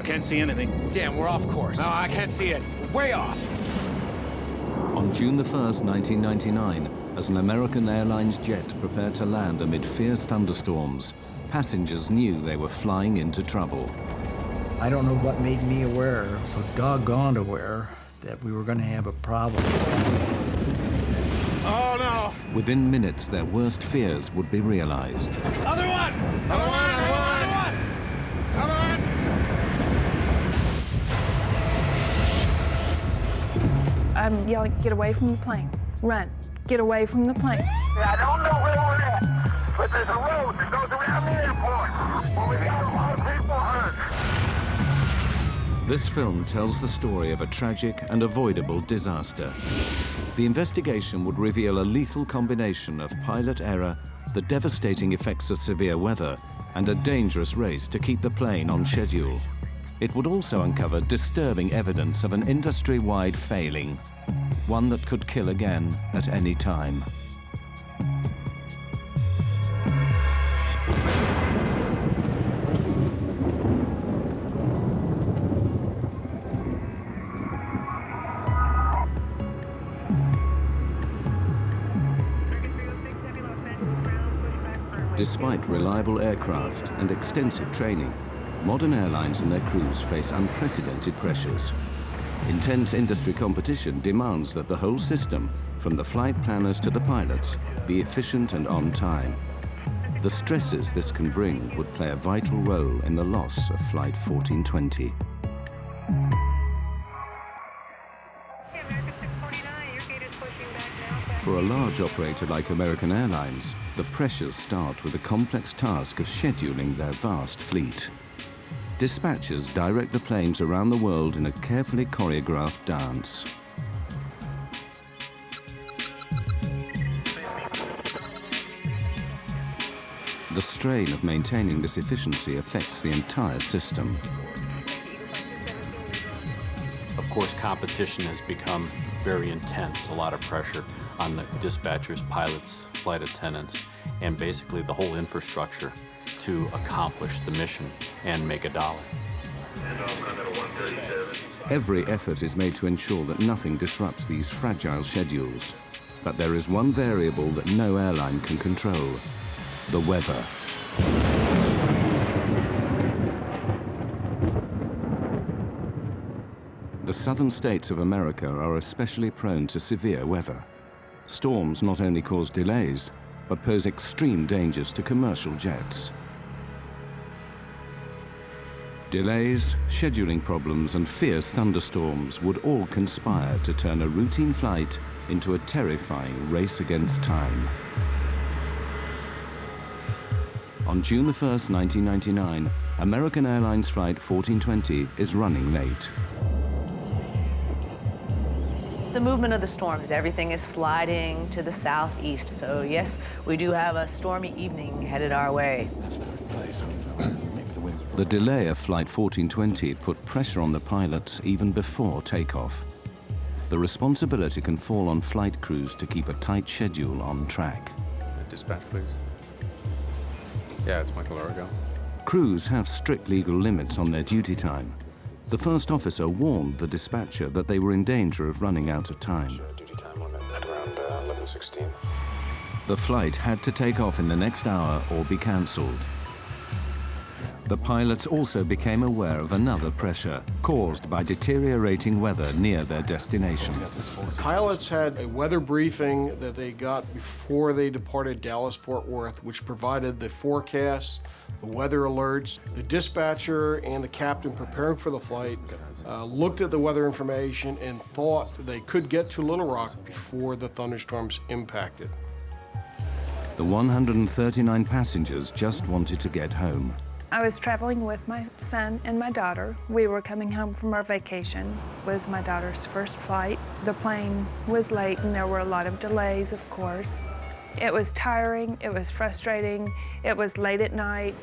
I can't see anything. Damn, we're off course. No, I can't see it. We're way off. On June the 1st, 1999, as an American Airlines jet prepared to land amid fierce thunderstorms, passengers knew they were flying into trouble. I don't know what made me aware, so doggone aware, that we were going to have a problem. Oh, no! Within minutes, their worst fears would be realized. Other one! Other one! Other one! Other one! I'm yelling, get away from the plane. Run. Get away from the plane. I don't know where we're at, but there's a road that goes around the airport. Well, we got a lot of people hurt. This film tells the story of a tragic and avoidable disaster. The investigation would reveal a lethal combination of pilot error, the devastating effects of severe weather, and a dangerous race to keep the plane on schedule. It would also uncover disturbing evidence of an industry-wide failing, one that could kill again at any time. Despite reliable aircraft and extensive training, modern airlines and their crews face unprecedented pressures. Intense industry competition demands that the whole system, from the flight planners to the pilots, be efficient and on time. The stresses this can bring would play a vital role in the loss of Flight 1420. For a large operator like American Airlines, the pressures start with the complex task of scheduling their vast fleet. Dispatchers direct the planes around the world in a carefully choreographed dance. The strain of maintaining this efficiency affects the entire system. Of course, competition has become very intense, a lot of pressure on the dispatchers, pilots, flight attendants, and basically the whole infrastructure to accomplish the mission and make a dollar. Every effort is made to ensure that nothing disrupts these fragile schedules. But there is one variable that no airline can control: the weather. The southern states of America are especially prone to severe weather. Storms not only cause delays, but pose extreme dangers to commercial jets. Delays, scheduling problems, and fierce thunderstorms would all conspire to turn a routine flight into a terrifying race against time. On June the 1st, 1999, American Airlines Flight 1420 is running late. The movement of the storms, everything is sliding to the southeast. So yes, we do have a stormy evening headed our way. The delay of Flight 1420 put pressure on the pilots even before takeoff. The responsibility can fall on flight crews to keep a tight schedule on track. Dispatch, please. Yeah, it's Michael Arago. Crews have strict legal limits on their duty time. The first officer warned the dispatcher that they were in danger of running out of time. Duty time limit at around 11:16. The flight had to take off in the next hour or be cancelled. The pilots also became aware of another pressure caused by deteriorating weather near their destination. Pilots had a weather briefing that they got before they departed Dallas-Fort Worth, which provided the forecasts, the weather alerts. The dispatcher and the captain preparing for the flight looked at the weather information and thought they could get to Little Rock before the thunderstorms impacted. The 139 passengers just wanted to get home. I was traveling with my son and my daughter. We were coming home from our vacation. It was my daughter's first flight. The plane was late and there were a lot of delays, of course. It was tiring, it was frustrating, it was late at night.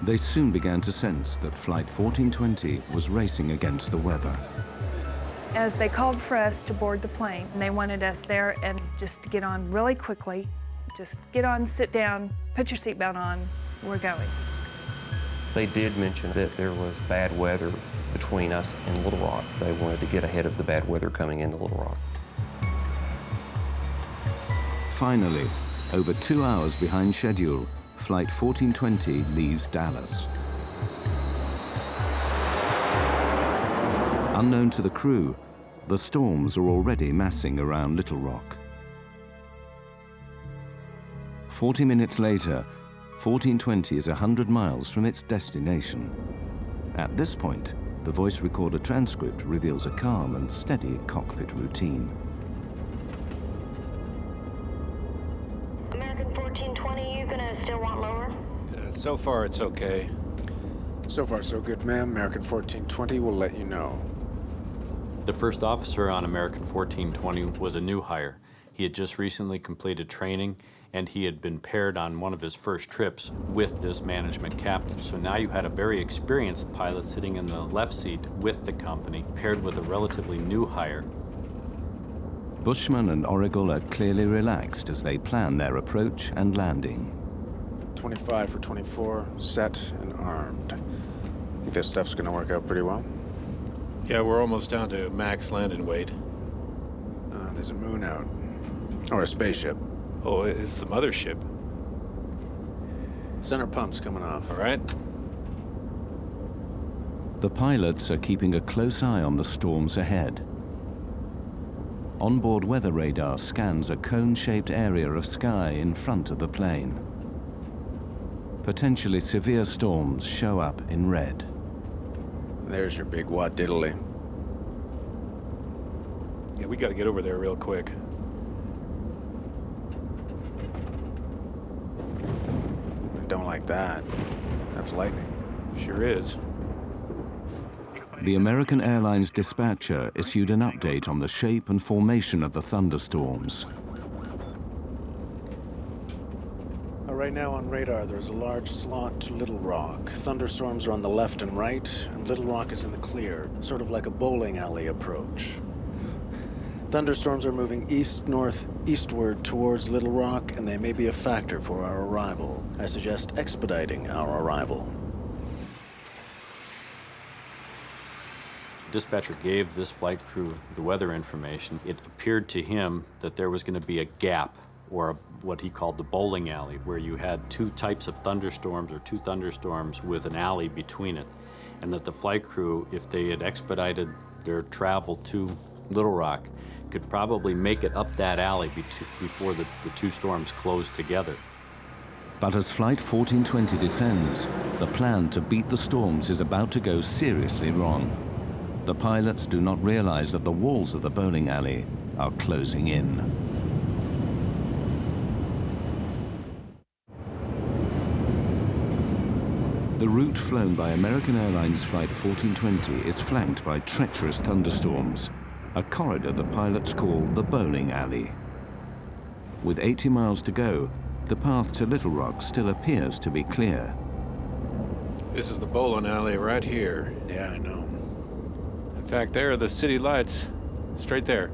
They soon began to sense that Flight 1420 was racing against the weather. As they called for us to board the plane, they wanted us there and just to get on really quickly. Just get on, sit down, put your seatbelt on, we're going. They did mention that there was bad weather between us and Little Rock. They wanted to get ahead of the bad weather coming into Little Rock. Finally, over 2 hours behind schedule, Flight 1420 leaves Dallas. Unknown to the crew, the storms are already massing around Little Rock. 40 minutes later, 1420 is 100 miles from its destination. At this point, the voice recorder transcript reveals a calm and steady cockpit routine. American 1420, you gonna still want lower? So far, it's okay. So far, so good, ma'am. American 1420 will let you know. The first officer on American 1420 was a new hire. He had just recently completed training, and he had been paired on one of his first trips with this management captain. So now you had a very experienced pilot sitting in the left seat with the company, paired with a relatively new hire. Bushman and Origal are clearly relaxed as they plan their approach and landing. 25 for 24, set and armed. Think this stuff's gonna work out pretty well? Yeah, we're almost down to max landing weight. There's a moon out. Or a spaceship. Oh, it's the mothership. Center pump's coming off. All right. The pilots are keeping a close eye on the storms ahead. Onboard weather radar scans a cone-shaped area of sky in front of the plane. Potentially severe storms show up in red. There's your big what diddly. Yeah, we got to get over there real quick. Don't like that. That's lightning. Sure is. The American Airlines dispatcher issued an update on the shape and formation of the thunderstorms. Right now on radar, there's a large slot to Little Rock. Thunderstorms are on the left and right, and Little Rock is in the clear, sort of like a bowling alley approach. Thunderstorms are moving east-north-eastward towards Little Rock, and they may be a factor for our arrival. I suggest expediting our arrival. Dispatcher gave this flight crew the weather information. It appeared to him that there was going to be a gap, or what he called the bowling alley, where you had two types of thunderstorms or two thunderstorms with an alley between it. And that the flight crew, if they had expedited their travel to Little Rock, could probably make it up that alley before the two storms closed together. But as Flight 1420 descends, the plan to beat the storms is about to go seriously wrong. The pilots do not realize that the walls of the bowling alley are closing in. The route flown by American Airlines Flight 1420 is flanked by treacherous thunderstorms, a corridor the pilots call the bowling alley. With 80 miles to go, the path to Little Rock still appears to be clear. This is the bowling alley right here. Yeah, I know. In fact, there are the city lights. Straight there.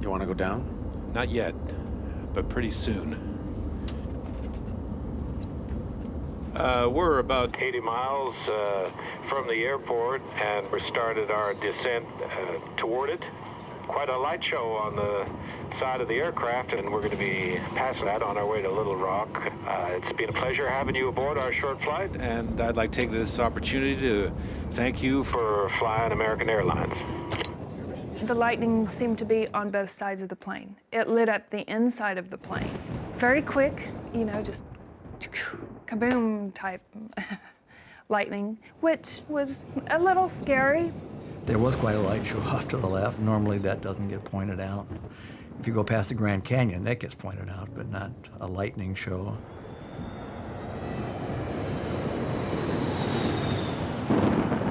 You want to go down? Not yet, but pretty soon. We're about 80 miles from the airport, and we started our descent toward it. Quite a light show on the side of the aircraft, and we're going to be passing that on our way to Little Rock. It's been a pleasure having you aboard our short flight. And I'd like to take this opportunity to thank you for flying American Airlines. The lightning seemed to be on both sides of the plane. It lit up the inside of the plane. Very quick, you know, just kaboom type lightning, which was a little scary. There was quite a light show off to the left. Normally that doesn't get pointed out. If you go past the Grand Canyon, that gets pointed out, but not a lightning show.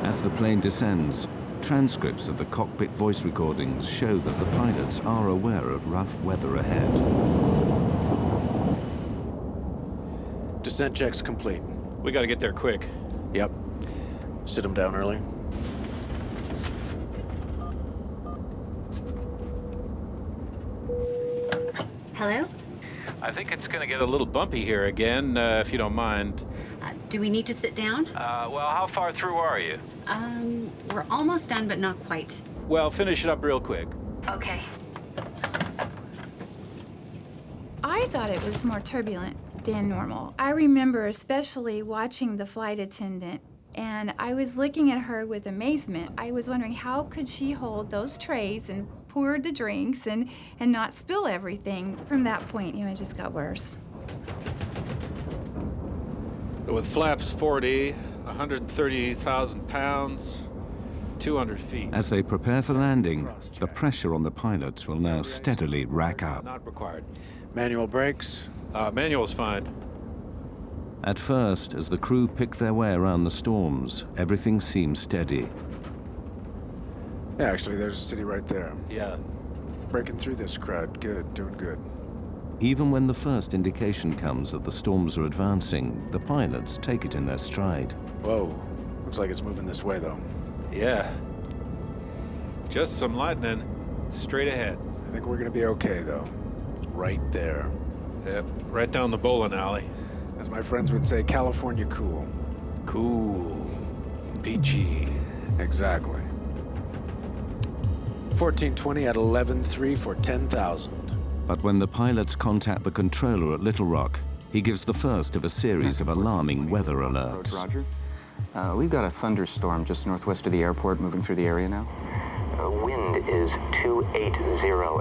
As the plane descends, transcripts of the cockpit voice recordings show that the pilots are aware of rough weather ahead. Descent checks complete. We got to get there quick. Yep. Sit them down early. Hello? I think it's going to get a little bumpy here again, if you don't mind. Do we need to sit down? Well, how far through are you? We're almost done, but not quite. Well, finish it up real quick. Okay. I thought it was more turbulent than normal. I remember especially watching the flight attendant, and I was looking at her with amazement. I was wondering how could she hold those trays and pour the drinks and not spill everything. From that point, it just got worse. With flaps 40, 130,000 pounds, 200 feet. As they prepare for landing, the pressure on the pilots will now steadily rack up. Not required. Manual brakes? Manual's fine. At first, as the crew pick their way around the storms, everything seems steady. Yeah, actually, there's a city right there. Yeah. Breaking through this crowd. Good, doing good. Even when the first indication comes that the storms are advancing, the pilots take it in their stride. Whoa. Looks like it's moving this way, though. Yeah. Just some lightning straight ahead. I think we're gonna be okay, though. Right there. Yep, right down the bowling alley. As my friends would say, California cool. Cool. Peachy. Exactly. 1420 at 11.3 for 10,000. But when the pilots contact the controller at Little Rock, he gives the first of a series of alarming weather alerts. Roger. We've got a thunderstorm just northwest of the airport moving through the area now. Wind is 280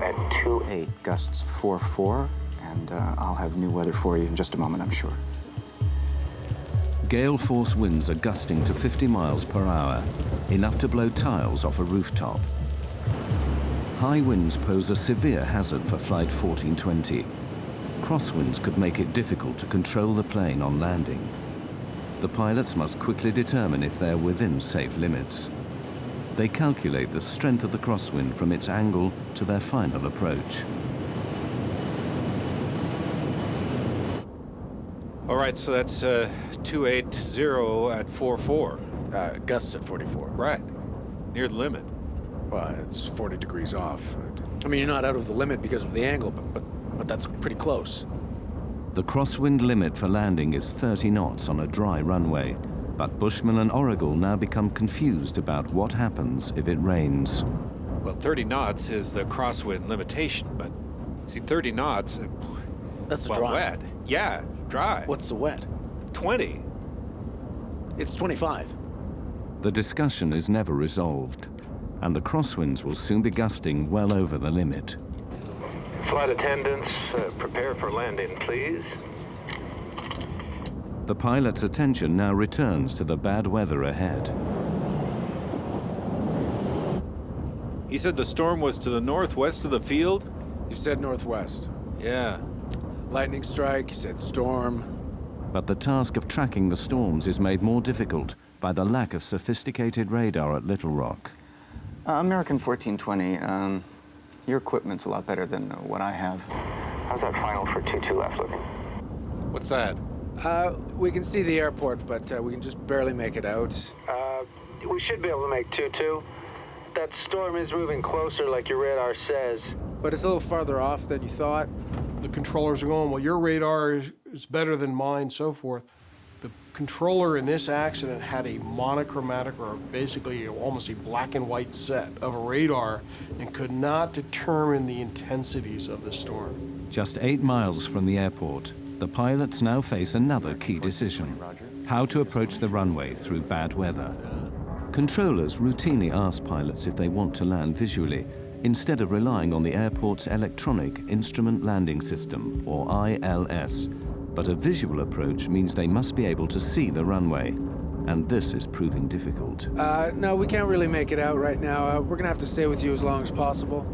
at 2.8, gusts 4.4, and I'll have new weather for you in just a moment, I'm sure. Gale force winds are gusting to 50 miles per hour, enough to blow tiles off a rooftop. High winds pose a severe hazard for Flight 1420. Crosswinds could make it difficult to control the plane on landing. The pilots must quickly determine if they're within safe limits. They calculate the strength of the crosswind from its angle to their final approach. All right, so that's 280 at 4.4. Gusts at 44. Right, near the limit. Well, it's 40 degrees off. I mean, you're not out of the limit because of the angle, but that's pretty close. The crosswind limit for landing is 30 knots on a dry runway, but Bushman and Oracle now become confused about what happens if it rains. Well, 30 knots is the crosswind limitation, but see, 30 knots, that's well, dry. Wet. Yeah, dry. What's the wet? 20. It's 25. The discussion is never resolved, and the crosswinds will soon be gusting well over the limit. Flight attendants, prepare for landing, please. The pilot's attention now returns to the bad weather ahead. He said the storm was to the northwest of the field? You said northwest. Yeah. Lightning strike, you said storm. But the task of tracking the storms is made more difficult by the lack of sophisticated radar at Little Rock. American 1420, your equipment's a lot better than what I have. How's that final for 2-2 left looking? What's that? We can see the airport, but we can just barely make it out. We should be able to make 2-2. That storm is moving closer like your radar says. But it's a little farther off than you thought. The controllers are going, well, your radar is better than mine, so forth. The controller in this accident had a monochromatic, or basically almost a black and white set of a radar, and could not determine the intensities of the storm. Just 8 miles from the airport, the pilots now face another key decision: how to approach the runway through bad weather. Controllers routinely ask pilots if they want to land visually, instead of relying on the airport's Electronic Instrument Landing System, or ILS. But a visual approach means they must be able to see the runway, and this is proving difficult. No, we can't really make it out right now. We're gonna have to stay with you as long as possible.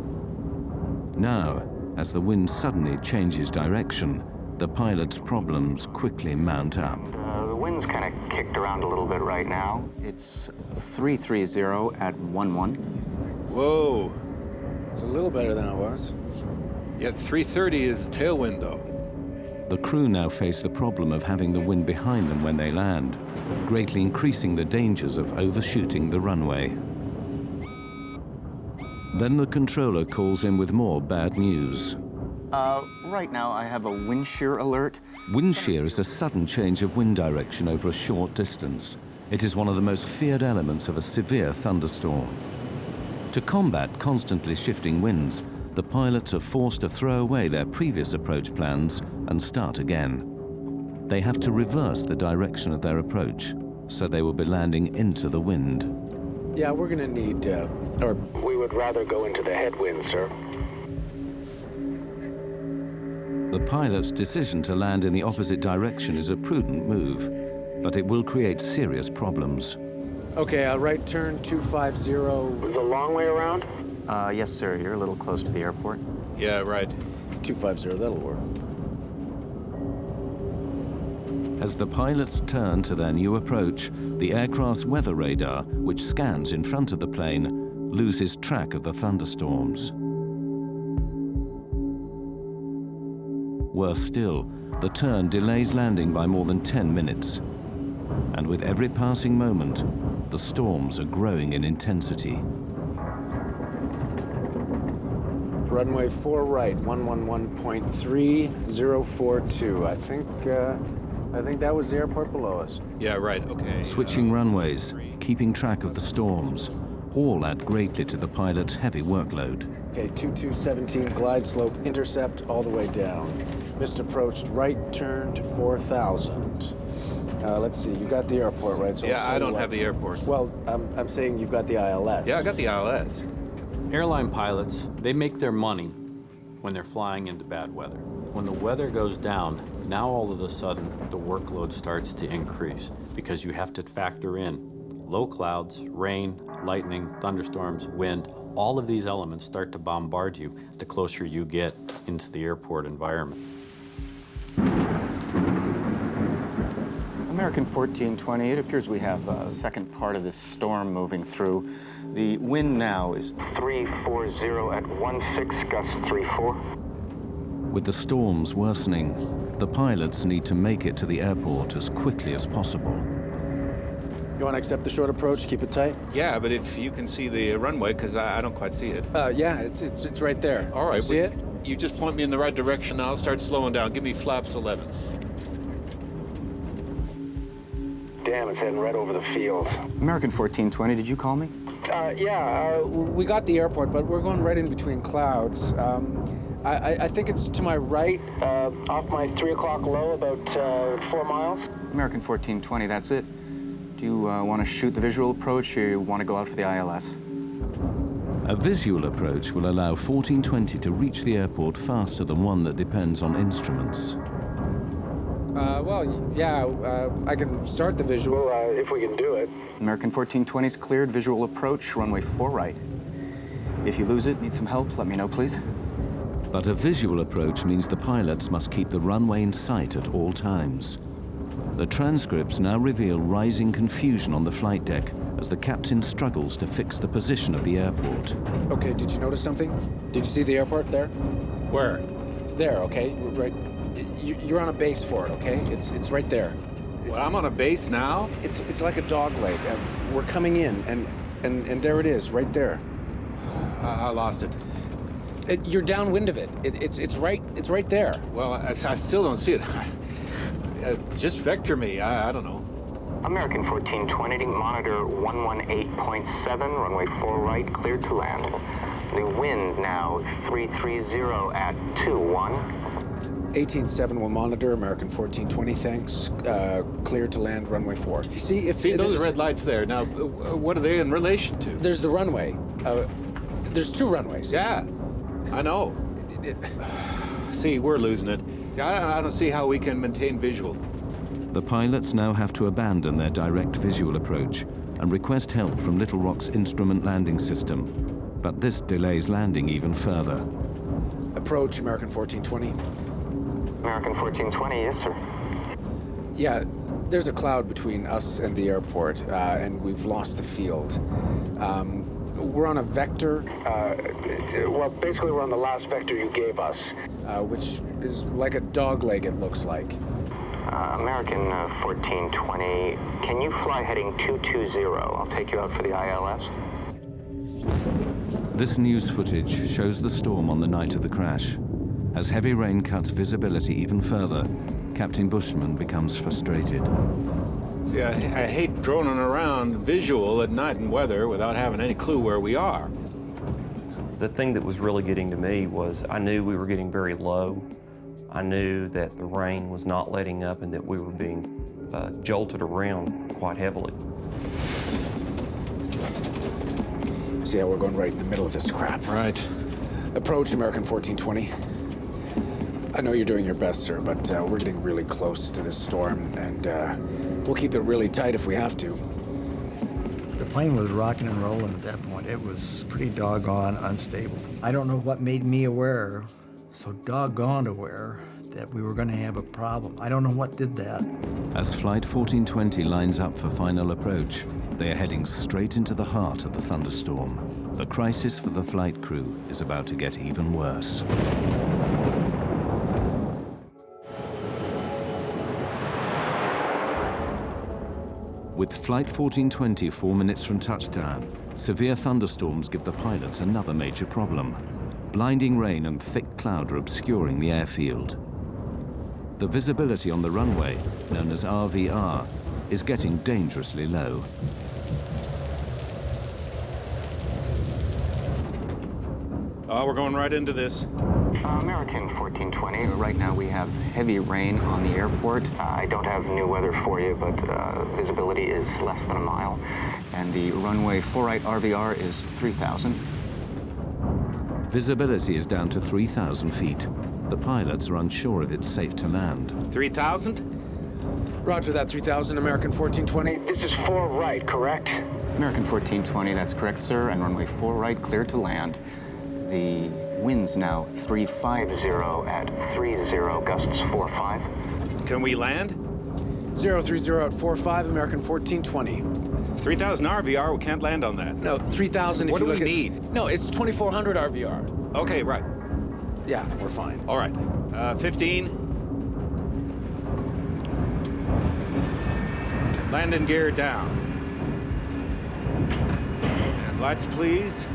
Now, as the wind suddenly changes direction, the pilot's problems quickly mount up. The wind's kind of kicked around a little bit right now. It's 330 at 11. Whoa. It's a little better than it was. Yeah, 330 is tailwind, though. The crew now face the problem of having the wind behind them when they land, greatly increasing the dangers of overshooting the runway. Then the controller calls in with more bad news. Right now, I have a wind shear alert. Wind shear is a sudden change of wind direction over a short distance. It is one of the most feared elements of a severe thunderstorm. To combat constantly shifting winds, the pilots are forced to throw away their previous approach plans and start again. They have to reverse the direction of their approach, so they will be landing into the wind. Yeah, we're gonna need, We would rather go into the headwind, sir. The pilot's decision to land in the opposite direction is a prudent move, but it will create serious problems. Okay, right turn 250. The long way around? Yes, sir. You're a little close to the airport. Yeah, right. 250, that'll work. As the pilots turn to their new approach, the aircraft's weather radar, which scans in front of the plane, loses track of the thunderstorms. Worse still, the turn delays landing by more than 10 minutes. And with every passing moment, the storms are growing in intensity. Runway 4 right, 111.3042. I think that was the airport below us. Yeah, right, okay. Switching runways, keeping track of the storms, all add greatly to the pilot's heavy workload. Okay, 2217, glide slope, intercept all the way down. Missed approached, right turn to 4000. Let's see, you got the airport, right? So Yeah, I don't have the airport. Well, I'm saying you've got the ILS. Yeah, I got the ILS. Airline pilots, they make their money when they're flying into bad weather. When the weather goes down, now all of a sudden the workload starts to increase because you have to factor in low clouds, rain, lightning, thunderstorms, wind. All of these elements start to bombard you the closer you get into the airport environment. American 1420, it appears we have a second part of this storm moving through. The wind now is 340 at 16, gust 34. With the storms worsening, the pilots need to make it to the airport as quickly as possible. You want to accept the short approach, keep it tight? Yeah, but if you can see the runway, because I don't quite see it. Yeah, it's right there. All right. You see it? You just point me in the right direction, I'll start slowing down. Give me flaps 11. Damn, it's heading right over the field. American 1420, did you call me? We got the airport, but we're going right in between clouds. I think it's to my right. Off my 3 o'clock low, about 4 miles. American 1420, that's it. Do you want to shoot the visual approach, or you want to go out for the ILS? A visual approach will allow 1420 to reach the airport faster than one that depends on instruments. I can start the visual. If we can do it. American 1420's cleared, visual approach, runway 4 right. If you lose it, need some help, let me know, please. But a visual approach means the pilots must keep the runway in sight at all times. The transcripts now reveal rising confusion on the flight deck as the captain struggles to fix the position of the airport. Okay, did you notice something? Did you see the airport there? Where? There, okay, right. You're on a base for it, okay? It's right there. Well, I'm on a base now? It's like a dog leg. We're coming in, and there it is, right there. I lost it. You're downwind of it. It's right there. Well, I still don't see it. Just vector me. I don't know. American 1420, monitor 118.7, runway 4 right, cleared to land. The wind now 330 at 21. 18.7 will monitor, American 1420, thanks. Cleared to land, runway 4. See those red lights there. Now, what are they in relation to? There's the runway. There's 2 runways. Yeah, I know. See, we're losing it. I don't see how we can maintain visual. The pilots now have to abandon their direct visual approach and request help from Little Rock's instrument landing system. But this delays landing even further. Approach, American 1420. American 1420, yes, sir. Yeah, there's a cloud between us and the airport, and we've lost the field. We're on a vector. Well, basically, we're on the last vector you gave us. Which is like a dog leg, it looks like. American 1420, can you fly heading 220? I'll take you out for the ILS. This news footage shows the storm on the night of the crash. As heavy rain cuts visibility even further, Captain Bushman becomes frustrated. See, I hate droning around visual at night and weather without having any clue where we are. The thing that was really getting to me was I knew we were getting very low. I knew that the rain was not letting up and that we were being jolted around quite heavily. See how we're going right in the middle of this crap? Right. Approach American 1420. I know you're doing your best, sir, but we're getting really close to this storm, and we'll keep it really tight if we have to. The plane was rocking and rolling at that point. It was pretty doggone unstable. I don't know what made me aware, so doggone aware, that we were going to have a problem. I don't know what did that. As Flight 1420 lines up for final approach, they are heading straight into the heart of the thunderstorm. The crisis for the flight crew is about to get even worse. With Flight 1420 4 minutes from touchdown, severe thunderstorms give the pilots another major problem. Blinding rain and thick cloud are obscuring the airfield. The visibility on the runway, known as RVR, is getting dangerously low. We're going right into this. American 1420. Right now we have heavy rain on the airport. I don't have new weather for you, but visibility is less than a mile. And the runway 48 RVR is 3,000. Visibility is down to 3,000 feet. The pilots are unsure if it's safe to land. 3,000? Roger that, 3,000, American 1420. This is 4 right, correct? American 1420, that's correct, sir, and runway 4 right, clear to land. The wind's now 350 at 30, gusts 45. Can we land? 030 at 45, American 1420. 3,000 RVR, we can't land on that. No, 3,000 if what you do look we at... need? No, it's 2,400 RVR. Okay, right. Yeah, we're fine. All right. 15. Landing gear down. And lights, please.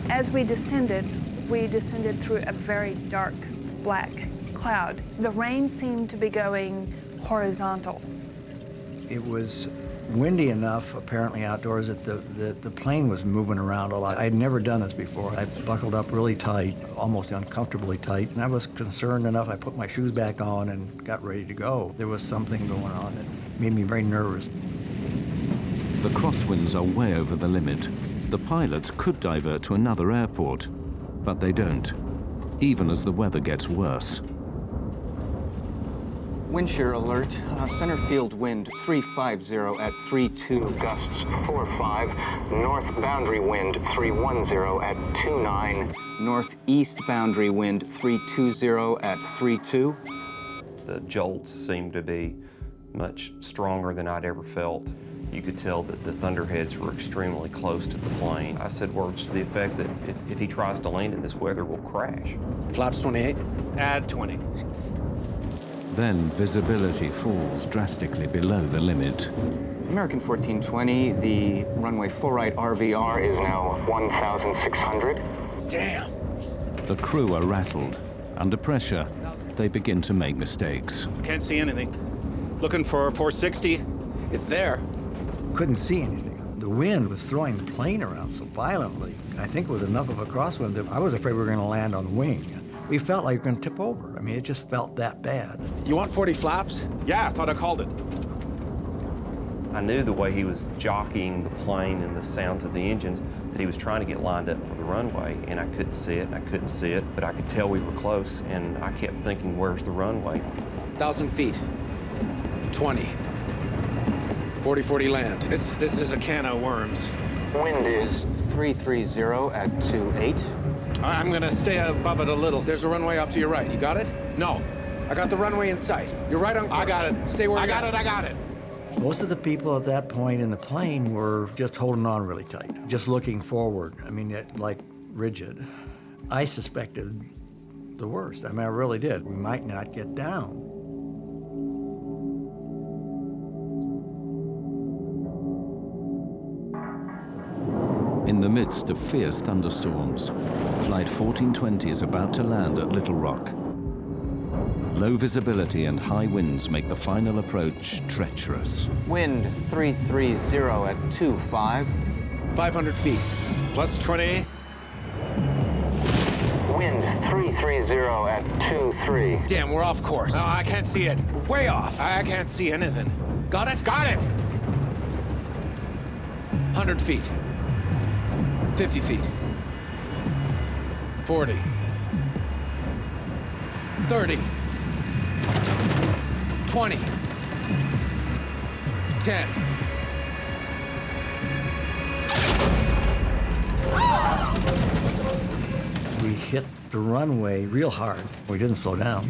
As we descended through a very dark black cloud. The rain seemed to be going horizontal. It was windy enough, apparently outdoors, that the plane was moving around a lot. I'd never done this before. I buckled up really tight, almost uncomfortably tight, and I was concerned enough. I put my shoes back on and got ready to go. There was something going on that made me very nervous. The crosswinds are way over the limit. The pilots could divert to another airport, but they don't, even as the weather gets worse. Wind shear alert. Center field wind 350 at 32. Gusts 45. North boundary wind 310 at 29. Northeast boundary wind 320 at 32. The jolts seemed to be much stronger than I'd ever felt. You could tell that the thunderheads were extremely close to the plane. I said words to the effect that if he tries to land in this weather, we'll crash. Flaps 28. Add 20. Then visibility falls drastically below the limit. American 1420, the runway 4 right RVR is now 1,600. Damn. The crew are rattled. Under pressure, they begin to make mistakes. Can't see anything. Looking for 460. It's there. Couldn't see anything. The wind was throwing the plane around so violently. I think it was enough of a crosswind that I was afraid we were going to land on the wing. We felt like we were going to tip over. I mean, it just felt that bad. You want 40 flaps? Yeah, I thought I called it. I knew the way he was jockeying the plane and the sounds of the engines that he was trying to get lined up for the runway, and I couldn't see it, and I couldn't see it, but I could tell we were close, and I kept thinking, where's the runway? 1,000 feet. 20. 40-40 land. This is a can of worms. Wind is 330 at 28. I'm gonna stay above it a little. There's a runway off to your right. You got it? No. I got the runway in sight. You're right on course. I got it. Stay where you got it. I got it. Most of the people at that point in the plane were just holding on really tight, just looking forward. I mean, like rigid. I suspected the worst. I mean, I really did. We might not get down. In the midst of fierce thunderstorms, Flight 1420 is about to land at Little Rock. Low visibility and high winds make the final approach treacherous. Wind 330 at 25. 500 feet. Plus 20. Wind 330 at 23. Damn, we're off course. No, I can't see it. We're way off. I can't see anything. Got it? Got it! 100 feet. 50 feet. 40. 30. 20. 10. We hit the runway real hard. We didn't slow down.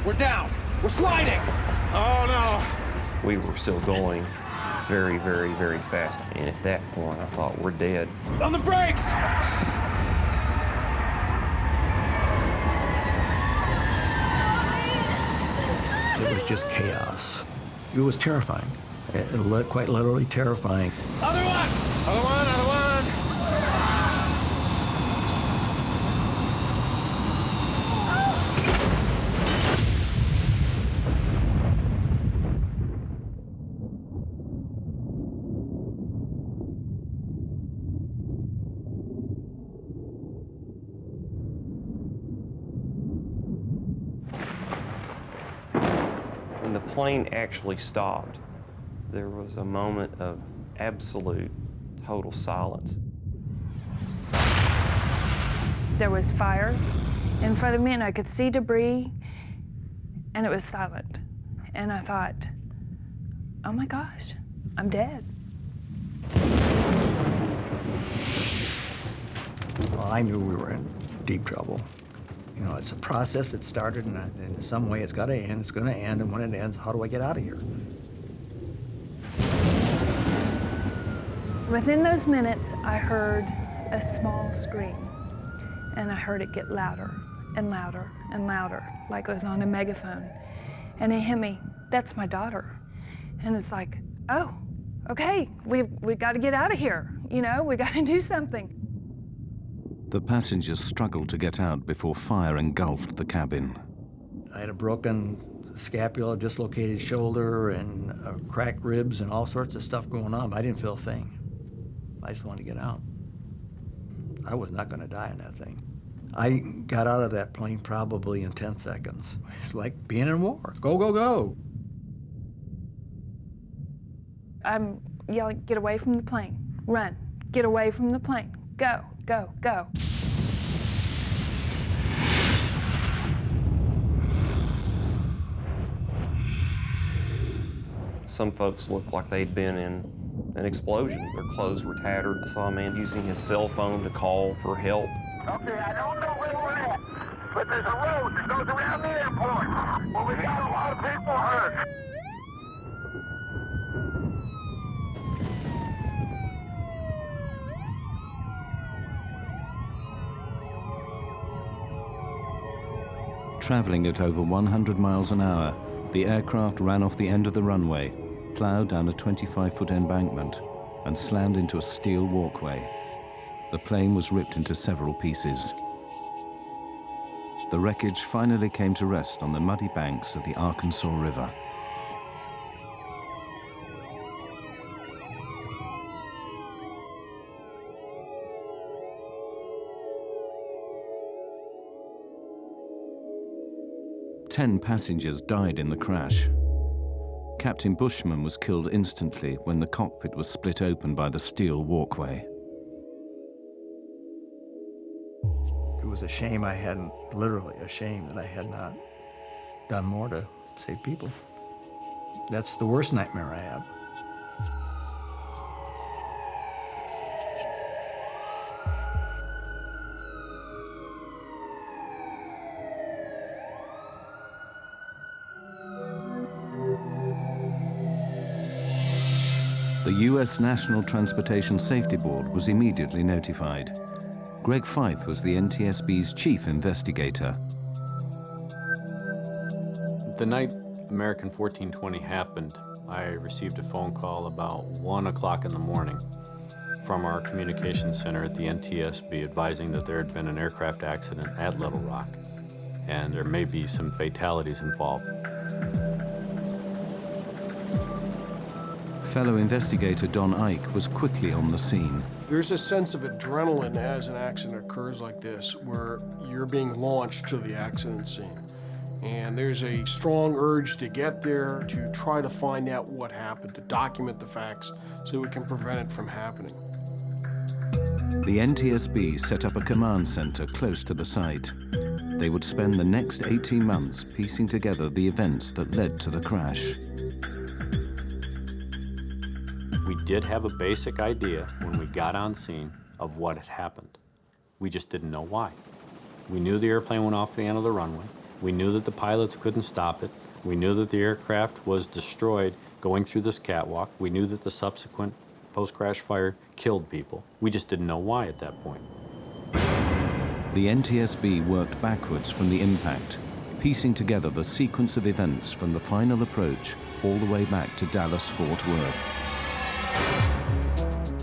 We're down. We're sliding. Oh, no. We were still going very, very, very fast. And at that point, I thought, we're dead. On the brakes! It was just chaos. It was terrifying. Quite literally terrifying. Other one! Other one, other one! When the plane actually stopped, there was a moment of absolute, total silence. There was fire in front of me, and I could see debris, and it was silent. And I thought, oh my gosh, I'm dead. Well, I knew we were in deep trouble. You know, it's a process that started, and in some way it's got to end. It's going to end, and when it ends, how do I get out of here? Within those minutes, I heard a small scream, and I heard it get louder and louder and louder, like it was on a megaphone. And it hit me, that's my daughter. And it's like, oh, okay, we've got to get out of here. You know, we got to do something. The passengers struggled to get out before fire engulfed the cabin. I had a broken scapula, dislocated shoulder, and cracked ribs, and all sorts of stuff going on, but I didn't feel a thing. I just wanted to get out. I was not going to die in that thing. I got out of that plane probably in 10 seconds. It's like being in war. Go, go, go. I'm yelling, get away from the plane. Run, get away from the plane. Go, go, go. Some folks looked like they'd been in an explosion. Their clothes were tattered. I saw a man using his cell phone to call for help. Okay, I don't know where we're at, but there's a road that goes around the airport. Well, we got a lot of people hurt. Traveling at over 100 miles an hour, the aircraft ran off the end of the runway, plowed down a 25-foot embankment, and slammed into a steel walkway. The plane was ripped into several pieces. The wreckage finally came to rest on the muddy banks of the Arkansas River. Ten passengers died in the crash. Captain Bushman was killed instantly when the cockpit was split open by the steel walkway. It was a shame I hadn't, literally a shame that I had not done more to save people. That's the worst nightmare I have. The U.S. National Transportation Safety Board was immediately notified. Greg Feith was the NTSB's chief investigator. The night American 1420 happened, I received a phone call about 1 o'clock in the morning. from our communications center at the NTSB advising that there had been an aircraft accident at Little Rock, and there may be some fatalities involved. Fellow investigator Don Ike was quickly on the scene. There's a sense of adrenaline as an accident occurs like this, where you're being launched to the accident scene. And there's a strong urge to get there, to try to find out what happened, to document the facts so we can prevent it from happening. The NTSB set up a command center close to the site. They would spend the next 18 months piecing together the events that led to the crash. We did have a basic idea when we got on scene of what had happened. We just didn't know why. We knew the airplane went off the end of the runway. We knew that the pilots couldn't stop it. We knew that the aircraft was destroyed going through this catwalk. We knew that the subsequent post-crash fire killed people. We just didn't know why at that point. The NTSB worked backwards from the impact, piecing together the sequence of events from the final approach all the way back to Dallas-Fort Worth.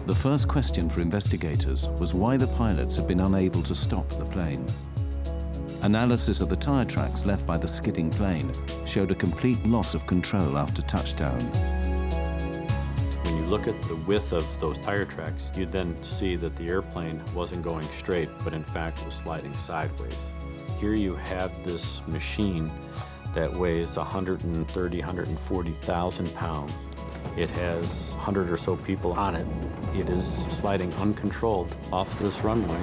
The first question for investigators was why the pilots had been unable to stop the plane. Analysis of the tire tracks left by the skidding plane showed a complete loss of control after touchdown. When you look at the width of those tire tracks, you then see that the airplane wasn't going straight, but in fact was sliding sideways. Here you have this machine that weighs 130, 140,000 pounds. It has 100 or so people on it. It is sliding uncontrolled off this runway.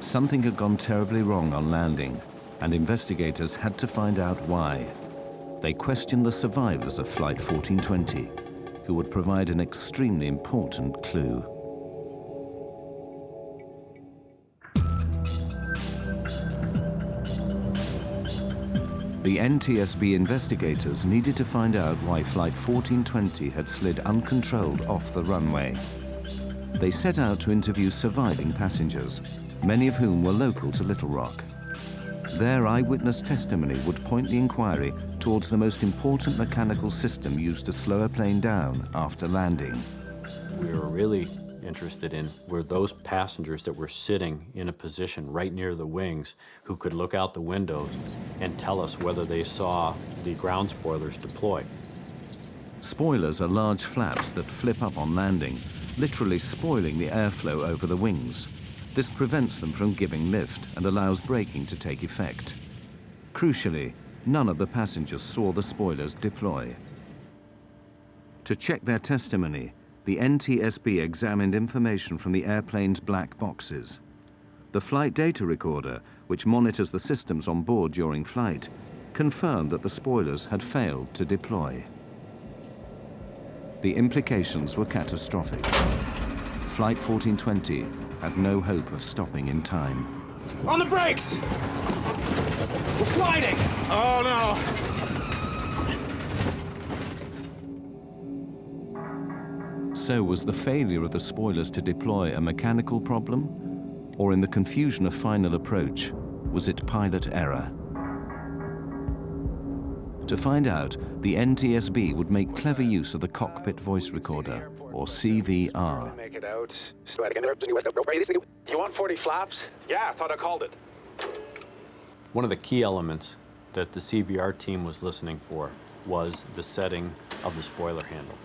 Something had gone terribly wrong on landing, and investigators had to find out why. They questioned the survivors of Flight 1420, who would provide an extremely important clue. The NTSB investigators needed to find out why Flight 1420 had slid uncontrolled off the runway. They set out to interview surviving passengers, many of whom were local to Little Rock. Their eyewitness testimony would point the inquiry towards the most important mechanical system used to slow a plane down after landing. We were really interested in were those passengers that were sitting in a position right near the wings who could look out the windows and tell us whether they saw the ground spoilers deploy. Spoilers are large flaps that flip up on landing, literally spoiling the airflow over the wings. This prevents them from giving lift and allows braking to take effect. Crucially, none of the passengers saw the spoilers deploy. To check their testimony, the NTSB examined information from the airplane's black boxes. The flight data recorder, which monitors the systems on board during flight, confirmed that the spoilers had failed to deploy. The implications were catastrophic. Flight 1420 had no hope of stopping in time. On the brakes! We're sliding! Oh, no! So was the failure of the spoilers to deploy a mechanical problem? Or in the confusion of final approach, was it pilot error? To find out, the NTSB would make clever use of the cockpit voice recorder, or CVR. Make it out. You want 40 flaps? Yeah, I thought I called it. One of the key elements that the CVR team was listening for was the setting of the spoiler handle.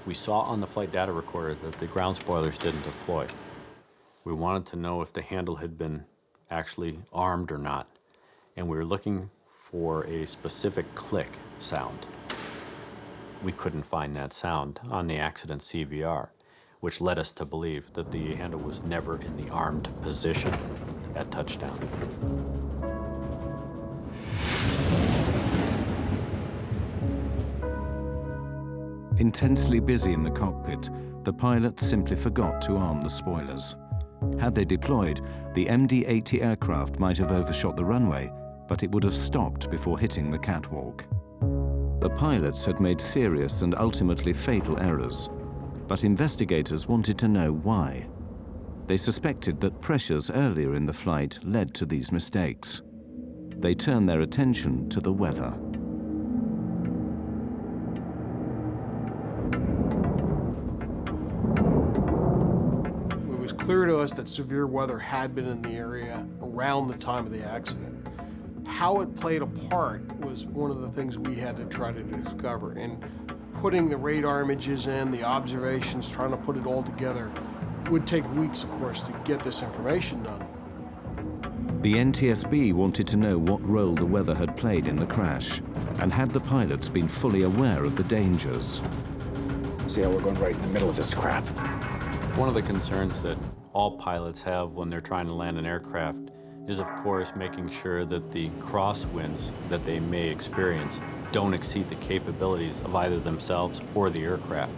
We saw on the flight data recorder that the ground spoilers didn't deploy. We wanted to know if the handle had been actually armed or not, and we were looking for a specific click sound. We couldn't find that sound on the accident CVR, which led us to believe that the handle was never in the armed position at touchdown. Intensely busy in the cockpit, the pilots simply forgot to arm the spoilers. Had they deployed, the MD-80 aircraft might have overshot the runway, but it would have stopped before hitting the catwalk. The pilots had made serious and ultimately fatal errors, but investigators wanted to know why. They suspected that pressures earlier in the flight led to these mistakes. They turned their attention to the weather. clear to us that severe weather had been in the area around the time of the accident. How it played a part was one of the things we had to try to discover. And putting the radar images in, the observations, trying to put it all together, would take weeks, of course, to get this information done. The NTSB wanted to know what role the weather had played in the crash, and had the pilots been fully aware of the dangers. See how we're going right in the middle of this crap? One of the concerns that all pilots have when they're trying to land an aircraft is, of course, making sure that the crosswinds that they may experience don't exceed the capabilities of either themselves or the aircraft.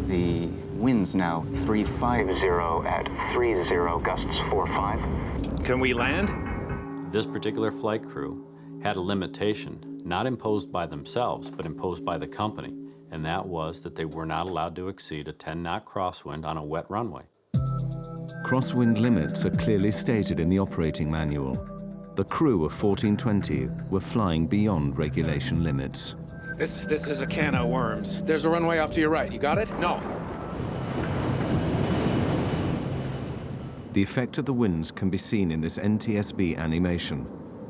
The wind's now 350 at 30, gusts 4-5. Can we land? This particular flight crew had a limitation, not imposed by themselves, but imposed by the company, and that was that they were not allowed to exceed a 10-knot crosswind on a wet runway. Crosswind limits are clearly stated in the operating manual. The crew of 1420 were flying beyond regulation limits. This is a can of worms. There's a runway off to your right. You got it? No. The effect of the winds can be seen in this NTSB animation,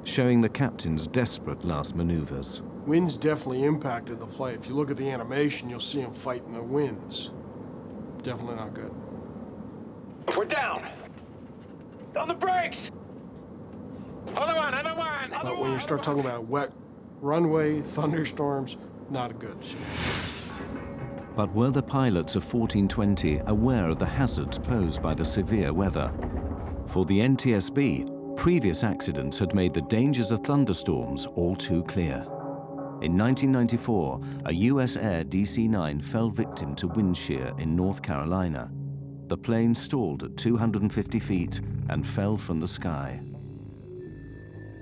showing the captain's desperate last maneuvers. Winds definitely impacted the flight. If you look at the animation, you'll see them fighting the winds. Definitely not good. We're down. On the brakes. Other one. But when you start talking about a wet runway, thunderstorms, not good. But were the pilots of 1420 aware of the hazards posed by the severe weather? For the NTSB, previous accidents had made the dangers of thunderstorms all too clear. In 1994, a US Air DC-9 fell victim to wind shear in North Carolina. The plane stalled at 250 feet and fell from the sky.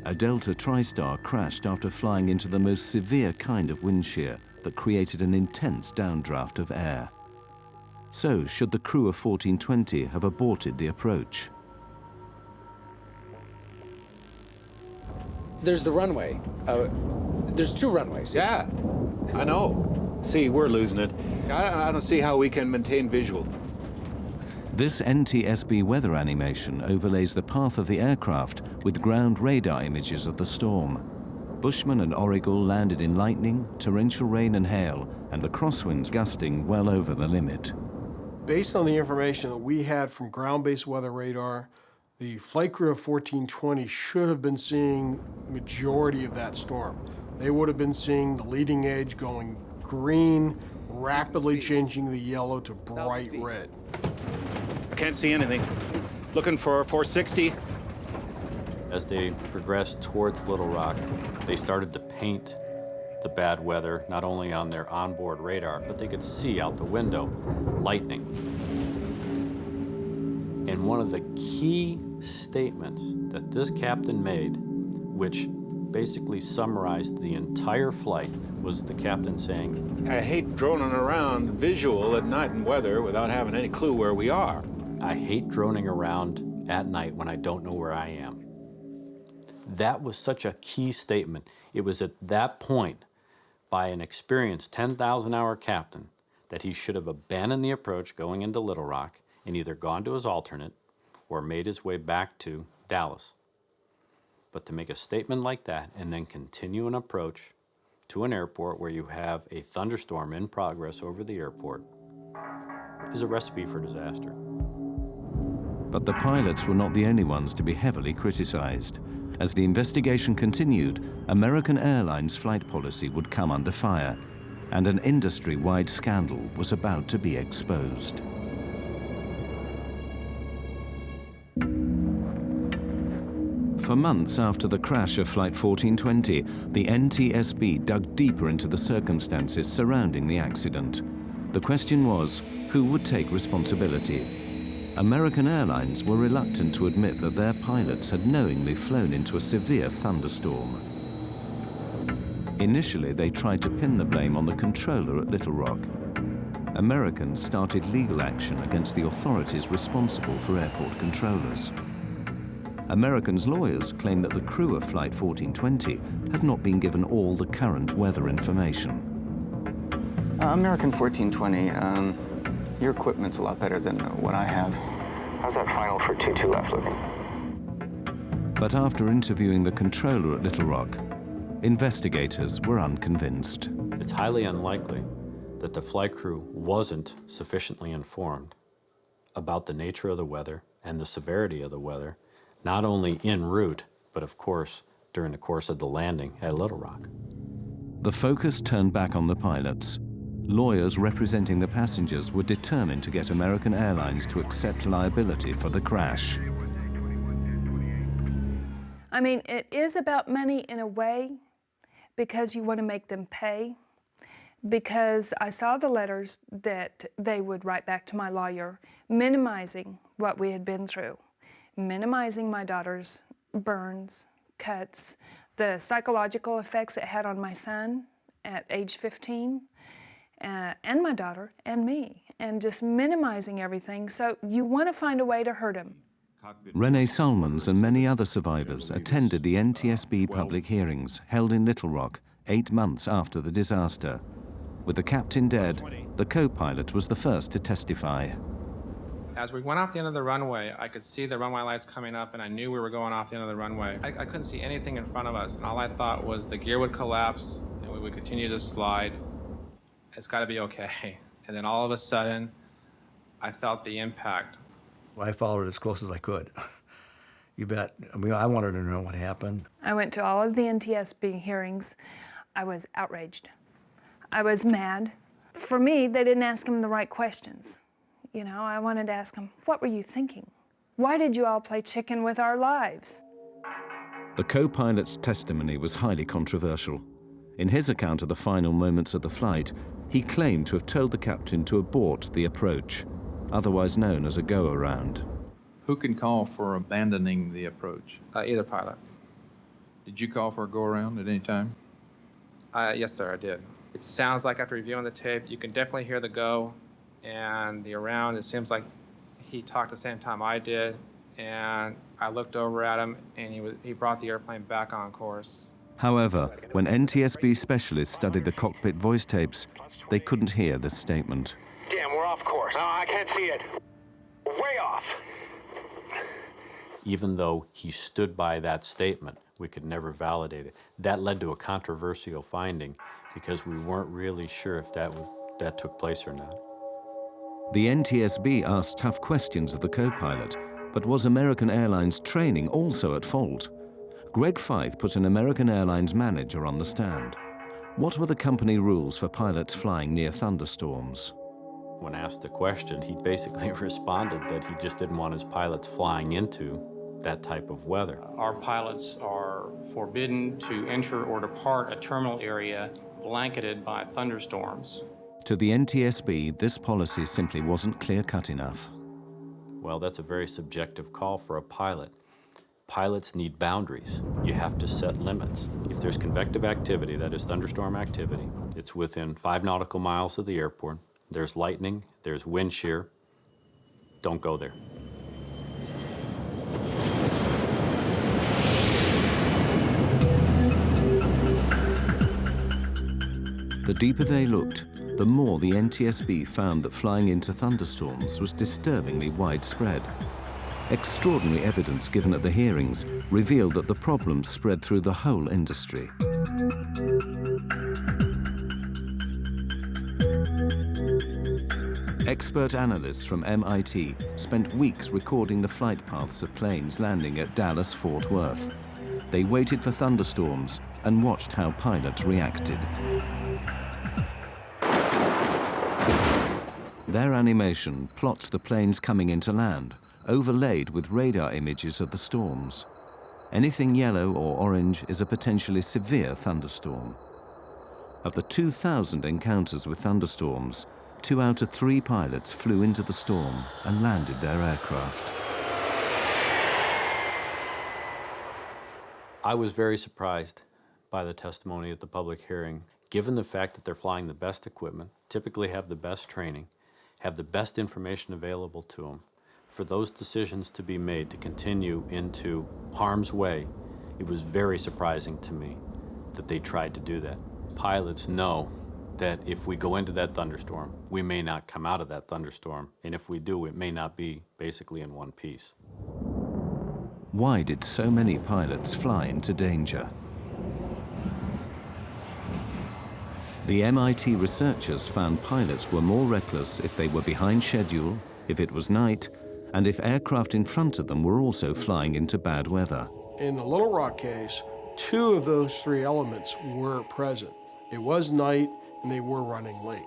A Delta TriStar crashed after flying into the most severe kind of wind shear that created an intense downdraft of air. So, should the crew of 1420 have aborted the approach? There's the runway. There's two runways. Yeah, I know. See, we're losing it. I don't see how we can maintain visual. This NTSB weather animation overlays the path of the aircraft with ground radar images of the storm. Bushman and Origal landed in lightning, torrential rain and hail, and the crosswinds gusting well over the limit. Based on the information that we had from ground-based weather radar, the flight crew of 1420 should have been seeing majority of that storm. They would have been seeing the leading edge going green, rapidly changing the yellow to bright red. I can't see anything. Looking for 460. As they progressed towards Little Rock, they started to paint the bad weather not only on their onboard radar, but they could see out the window lightning. And one of the key statements that this captain made, which basically summarized the entire flight, was the captain saying, I hate droning around visual at night in weather without having any clue where we are. I hate droning around at night when I don't know where I am. That was such a key statement. It was at that point, by an experienced 10,000-hour captain, that he should have abandoned the approach going into Little Rock and either gone to his alternate or made his way back to Dallas. But to make a statement like that and then continue an approach to an airport where you have a thunderstorm in progress over the airport is a recipe for disaster. But the pilots were not the only ones to be heavily criticized. As the investigation continued, American Airlines flight policy would come under fire, and an industry-wide scandal was about to be exposed. For months after the crash of Flight 1420, the NTSB dug deeper into the circumstances surrounding the accident. The question was, who would take responsibility? American Airlines were reluctant to admit that their pilots had knowingly flown into a severe thunderstorm. Initially, they tried to pin the blame on the controller at Little Rock. Americans started legal action against the authorities responsible for airport controllers. Americans' lawyers claimed that the crew of Flight 1420 had not been given all the current weather information. American 1420, your equipment's a lot better than what I have. How's that final for 22 left looking? But after interviewing the controller at Little Rock, investigators were unconvinced. It's highly unlikely that the flight crew wasn't sufficiently informed about the nature of the weather and the severity of the weather, not only en route, but of course during the course of the landing at Little Rock. The focus turned back on the pilots. Lawyers representing the passengers were determined to get American Airlines to accept liability for the crash. I mean, it is about money in a way, because you want to make them pay. Because I saw the letters that they would write back to my lawyer, minimizing what we had been through, minimizing my daughter's burns, cuts, the psychological effects it had on my son at age 15, and my daughter and me, and just minimizing everything. So you want to find a way to hurt him. Renee Solomons and many other survivors attended the NTSB public hearings held in Little Rock 8 months after the disaster. With the captain dead, the co-pilot was the first to testify. As we went off the end of the runway, I could see the runway lights coming up, and I knew we were going off the end of the runway. I couldn't see anything in front of us, and all I thought was the gear would collapse, and we would continue to slide. It's got to be okay. And then all of a sudden, I felt the impact. Well, I followed it as close as I could. You bet. I mean, I wanted to know what happened. I went to all of the NTSB hearings. I was outraged. I was mad. For me, they didn't ask him the right questions. You know, I wanted to ask him, what were you thinking? Why did you all play chicken with our lives? The co-pilot's testimony was highly controversial. In his account of the final moments of the flight, he claimed to have told the captain to abort the approach, otherwise known as a go-around. Who can call for abandoning the approach? Either pilot. Did you call for a go-around at any time? Yes, sir, I did. It sounds like after reviewing the tape, you can definitely hear the go and the around. It seems like he talked the same time I did, and I looked over at him, and he brought the airplane back on course. However, when NTSB specialists studied the cockpit voice tapes, they couldn't hear this statement. Damn, we're off course. No, I can't see it. Way off. Even though he stood by that statement, we could never validate it. That led to a controversial finding because we weren't really sure if that took place or not. The NTSB asked tough questions of the co-pilot, but was American Airlines training also at fault? Greg Feith put an American Airlines manager on the stand. What were the company rules for pilots flying near thunderstorms? When asked the question, he basically responded that he just didn't want his pilots flying into that type of weather. Our pilots are forbidden to enter or depart a terminal area blanketed by thunderstorms. To the NTSB, this policy simply wasn't clear-cut enough. Well, that's a very subjective call for a pilot. Pilots need boundaries. You have to set limits. If there's convective activity, that is thunderstorm activity, it's within 5 nautical miles of the airport, there's lightning, there's wind shear, don't go there. The deeper they looked, the more the NTSB found that flying into thunderstorms was disturbingly widespread. Extraordinary evidence given at the hearings revealed that the problem spread through the whole industry. Expert analysts from MIT spent weeks recording the flight paths of planes landing at Dallas-Fort Worth. They waited for thunderstorms and watched how pilots reacted. Their animation plots the planes coming into land, overlaid with radar images of the storms. Anything yellow or orange is a potentially severe thunderstorm. Of the 2,000 encounters with thunderstorms, 2 out of 3 pilots flew into the storm and landed their aircraft. I was very surprised by the testimony at the public hearing, given the fact that they're flying the best equipment, typically have the best training, have the best information available to them. For those decisions to be made to continue into harm's way, it was very surprising to me that they tried to do that. Pilots know that if we go into that thunderstorm, we may not come out of that thunderstorm, and if we do, it may not be basically in one piece. Why did so many pilots fly into danger? The MIT researchers found pilots were more reckless if they were behind schedule, if it was night, and if aircraft in front of them were also flying into bad weather. In the Little Rock case, 2 of those 3 elements were present. It was night, and they were running late.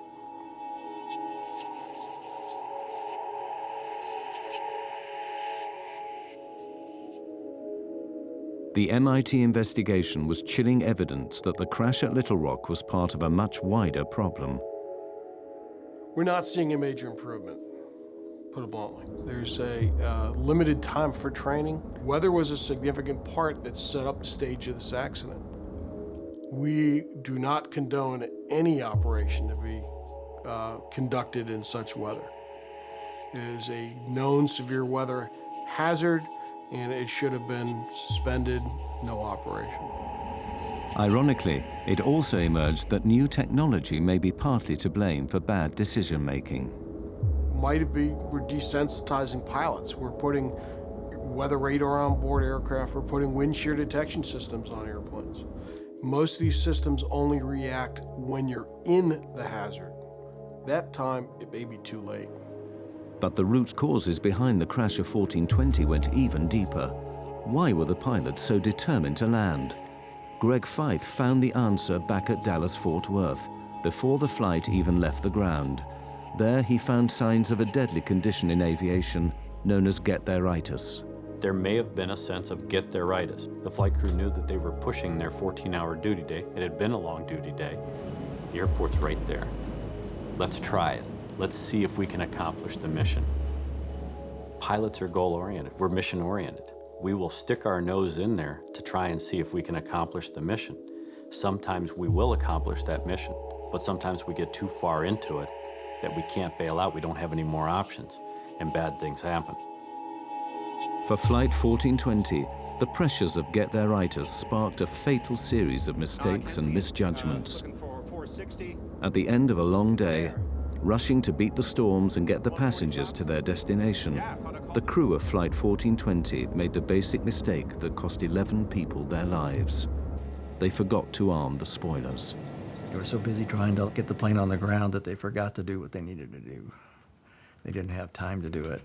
The MIT investigation was chilling evidence that the crash at Little Rock was part of a much wider problem. We're not seeing a major improvement, put it bluntly. There's a limited time for training. Weather was a significant part that set up the stage of this accident. We do not condone any operation to be conducted in such weather. It is a known severe weather hazard, and it should have been suspended, no operation. Ironically, it also emerged that new technology may be partly to blame for bad decision-making. We're desensitizing pilots. We're putting weather radar on board aircraft. We're putting wind shear detection systems on airplanes. Most of these systems only react when you're in the hazard. That time, it may be too late. But the root causes behind the crash of 1420 went even deeper. Why were the pilots so determined to land? Greg Feith found the answer back at Dallas-Fort Worth, before the flight even left the ground. There he found signs of a deadly condition in aviation known as get-there-itis. There may have been a sense of get-there-itis. The flight crew knew that they were pushing their 14-hour duty day. It had been a long duty day. The airport's right there. Let's try it. Let's see if we can accomplish the mission. Pilots are goal-oriented. We're mission-oriented. We will stick our nose in there to try and see if we can accomplish the mission. Sometimes we will accomplish that mission, but sometimes we get too far into it that we can't bail out. We don't have any more options, and bad things happen. For Flight 1420, the pressures of get-there-itis sparked a fatal series of mistakes and misjudgments. At the end of a long day, rushing to beat the storms and get the passengers to their destination, the crew of Flight 1420 made the basic mistake that cost 11 people their lives. They forgot to arm the spoilers. They were so busy trying to get the plane on the ground that they forgot to do what they needed to do. They didn't have time to do it.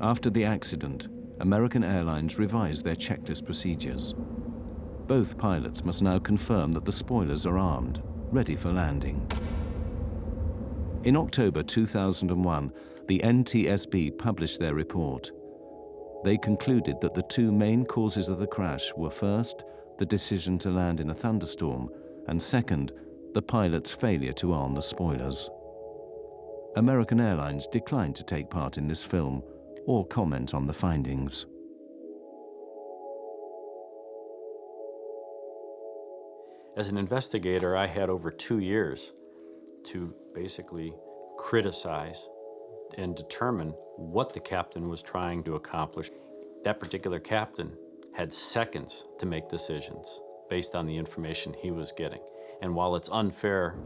After the accident, American Airlines revised their checklist procedures. Both pilots must now confirm that the spoilers are armed, ready for landing. In October 2001, the NTSB published their report. They concluded that the 2 main causes of the crash were first, the decision to land in a thunderstorm, and second, the pilot's failure to arm the spoilers. American Airlines declined to take part in this film or comment on the findings. As an investigator, I had over 2 years to basically criticize and determine what the captain was trying to accomplish. That particular captain had seconds to make decisions based on the information he was getting. And while it's unfair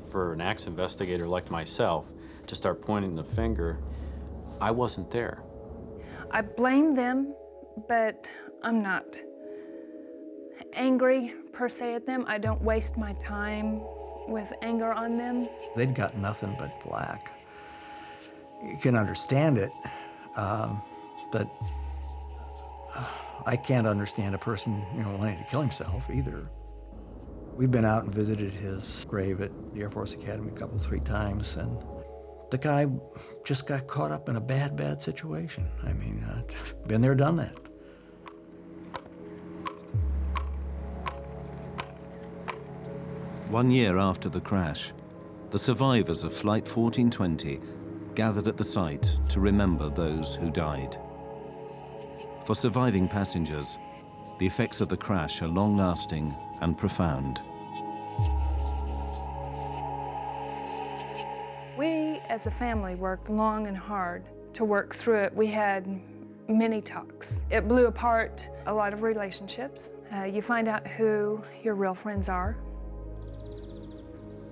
for an acts investigator like myself to start pointing the finger, I wasn't there. I blame them, but I'm not angry per se at them. I don't waste my time with anger on them. They'd got nothing but flack. You can understand it, but I can't understand a person, wanting to kill himself either. We've been out and visited his grave at the Air Force Academy a couple, 3 times, and the guy just got caught up in a bad situation. I mean, been there, done that. One year after the crash, the survivors of Flight 1420 gathered at the site to remember those who died. For surviving passengers, the effects of the crash are long-lasting and profound. We, as a family, worked long and hard to work through it. We had many talks. It blew apart a lot of relationships. You find out who your real friends are.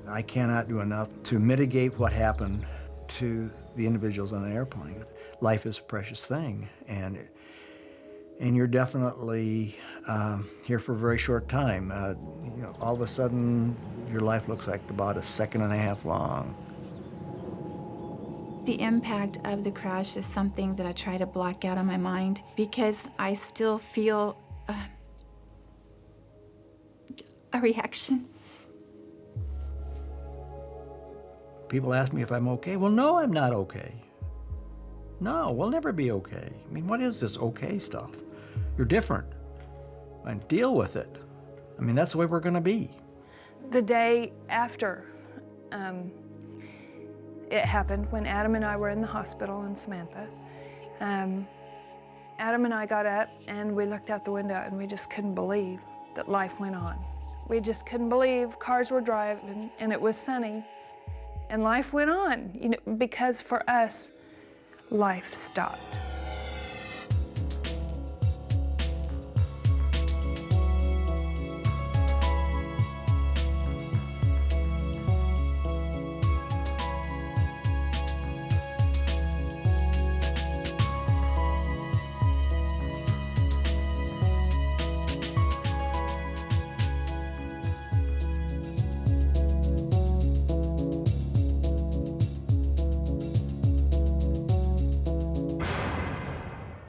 I cannot do enough to mitigate what happened to the individuals on an airplane. Life is a precious thing, and you're definitely here for a very short time. You know, all of a sudden, your life looks like about a second and a half long. The impact of the crash is something that I try to block out of my mind because I still feel a reaction. People ask me if I'm okay. Well, no, I'm not okay. No, we'll never be okay. I mean, what is this okay stuff? You're different. And deal with it. I mean, that's the way we're going to be. The day after it happened, when Adam and I were in the hospital in Samantha, Adam and I got up and we looked out the window and we just couldn't believe that life went on. We just couldn't believe cars were driving and it was sunny and life went on, you know, because for us, life stopped.